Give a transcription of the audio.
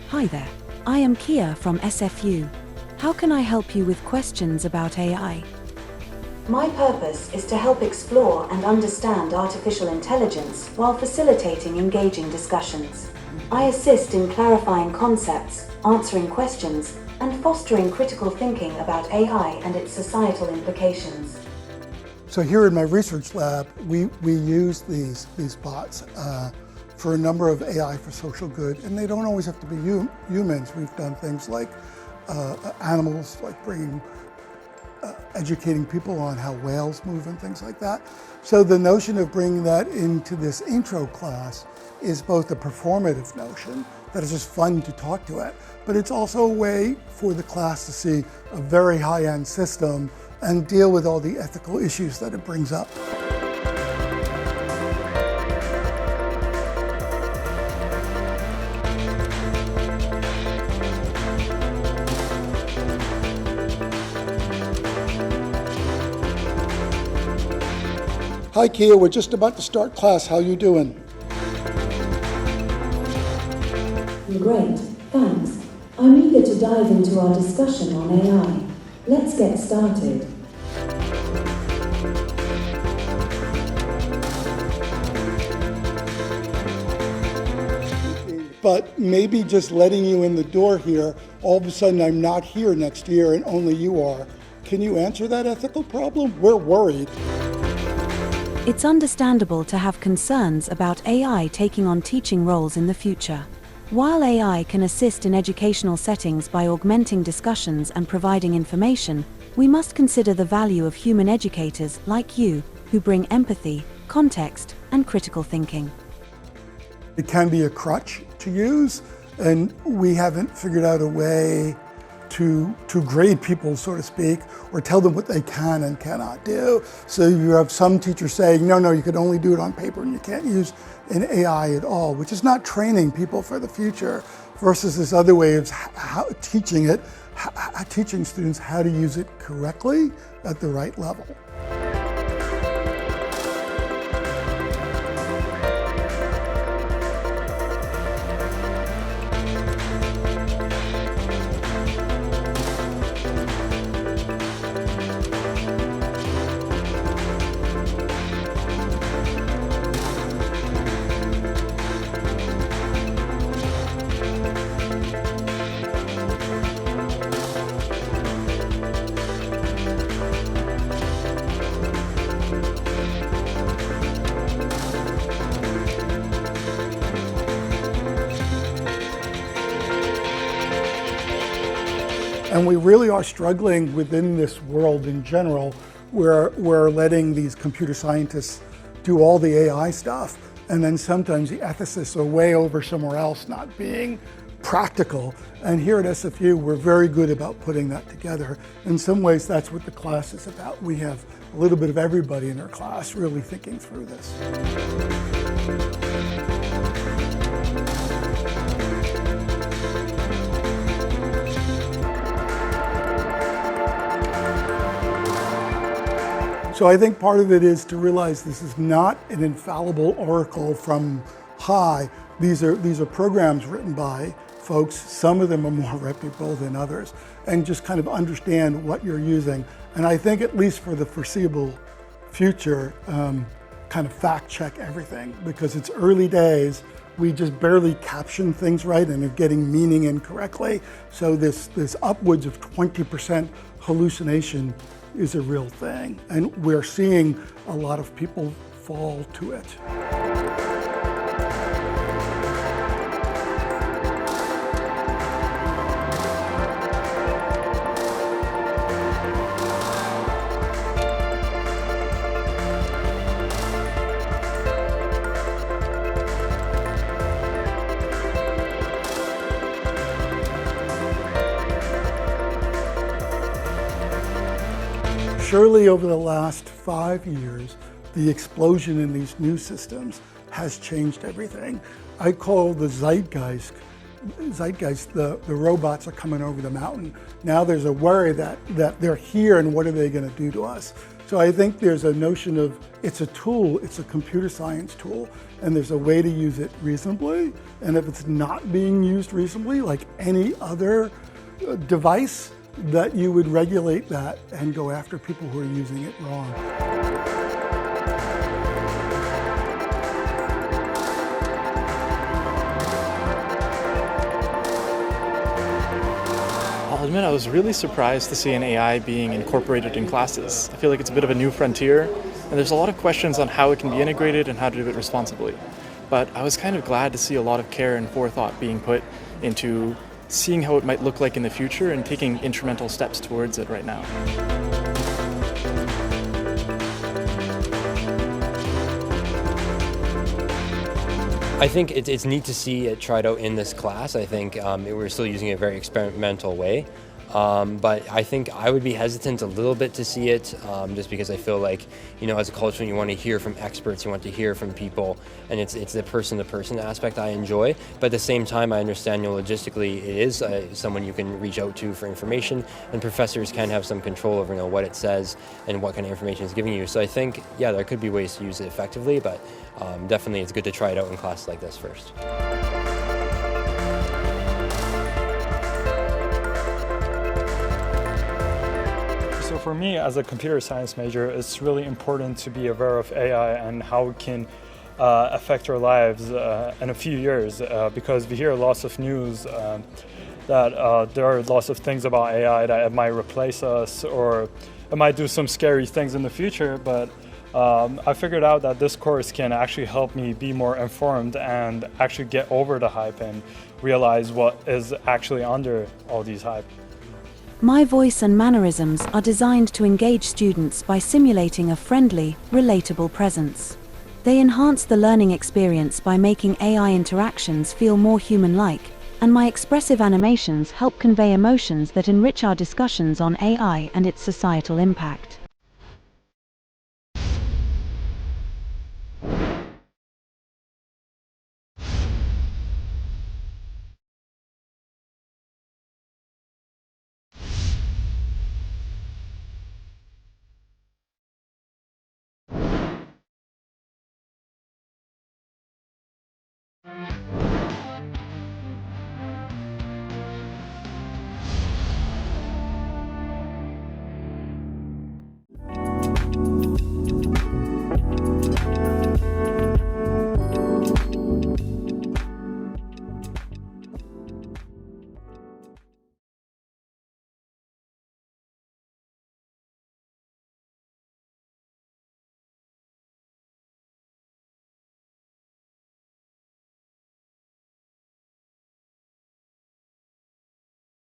Hi there, I am Kia from SFU. How can I help you with questions about AI? My purpose is to help explore and understand artificial intelligence while facilitating engaging discussions. I assist in clarifying concepts, answering questions, and fostering critical thinking about AI and its societal implications. So here in my research lab, we use these bots for a number of AI for social good, and they don't always have to be humans. We've done things like animals, like educating people on how whales move and things like that. So the notion of bringing that into this intro class is both a performative notion, that it's just fun to talk to it, but it's also a way for the class to see a very high-end system and deal with all the ethical issues that it brings up. Hi Kia, we're just about to start class. How you doing? Great, thanks. I'm eager to dive into our discussion on AI. Let's get started. But maybe just letting you in the door here, all of a sudden I'm not here next year and only you are. Can you answer that ethical problem? We're worried. It's understandable to have concerns about AI taking on teaching roles in the future. While AI can assist in educational settings by augmenting discussions and providing information, we must consider the value of human educators like you, who bring empathy, context, and critical thinking. It can be a crutch to use, and we haven't figured out a way to grade people, so to speak, or tell them what they can and cannot do. So you have some teachers saying, no, you can only do it on paper and you can't use an AI at all, which is not training people for the future, versus this other way of teaching students how to use it correctly at the right level. And we really are struggling within this world in general, where we're letting these computer scientists do all the AI stuff, and then sometimes the ethicists are way over somewhere else, not being practical. And here at SFU, we're very good about putting that together. In some ways, that's what the class is about. We have a little bit of everybody in our class really thinking through this. So I think part of it is to realize this is not an infallible oracle from high. These are programs written by folks. Some of them are more reputable than others, and just kind of understand what you're using. And I think at least for the foreseeable future, kind of fact check everything, because it's early days. We just barely caption things right and are getting meaning incorrectly. So this upwards of 20% hallucination is a real thing, and we're seeing a lot of people fall to it. Surely over the last 5 years, the explosion in these new systems has changed everything. I call the zeitgeist zeitgeist, the robots are coming over the mountain. Now there's a worry that they're here and what are they going to do to us? So I think there's a notion of it's a tool, it's a computer science tool, and there's a way to use it reasonably. And if it's not being used reasonably, like any other device, that you would regulate that and go after people who are using it wrong. I'll admit I was really surprised to see an AI being incorporated in classes. I feel like it's a bit of a new frontier, and there's a lot of questions on how it can be integrated and how to do it responsibly. But I was kind of glad to see a lot of care and forethought being put into seeing how it might look like in the future and taking incremental steps towards it right now. I think it's neat to see it tried out in this class. I think we're still using it in a very experimental way. But I think I would be hesitant a little bit to see it just because I feel like, as a culture, you want to hear from experts, you want to hear from people, and it's the person-to-person aspect I enjoy. But at the same time, I understand, logistically, it is someone you can reach out to for information, and professors can have some control over, what it says and what kind of information it's giving you. So I think, yeah, there could be ways to use it effectively, but definitely it's good to try it out in classes like this first. So for me, as a computer science major, it's really important to be aware of AI and how it can affect our lives in a few years, because we hear lots of news that there are lots of things about AI that it might replace us or it might do some scary things in the future, but I figured out that this course can actually help me be more informed and actually get over the hype and realize what is actually under all these hype. My voice and mannerisms are designed to engage students by simulating a friendly, relatable presence. They enhance the learning experience by making AI interactions feel more human-like, and my expressive animations help convey emotions that enrich our discussions on AI and its societal impact.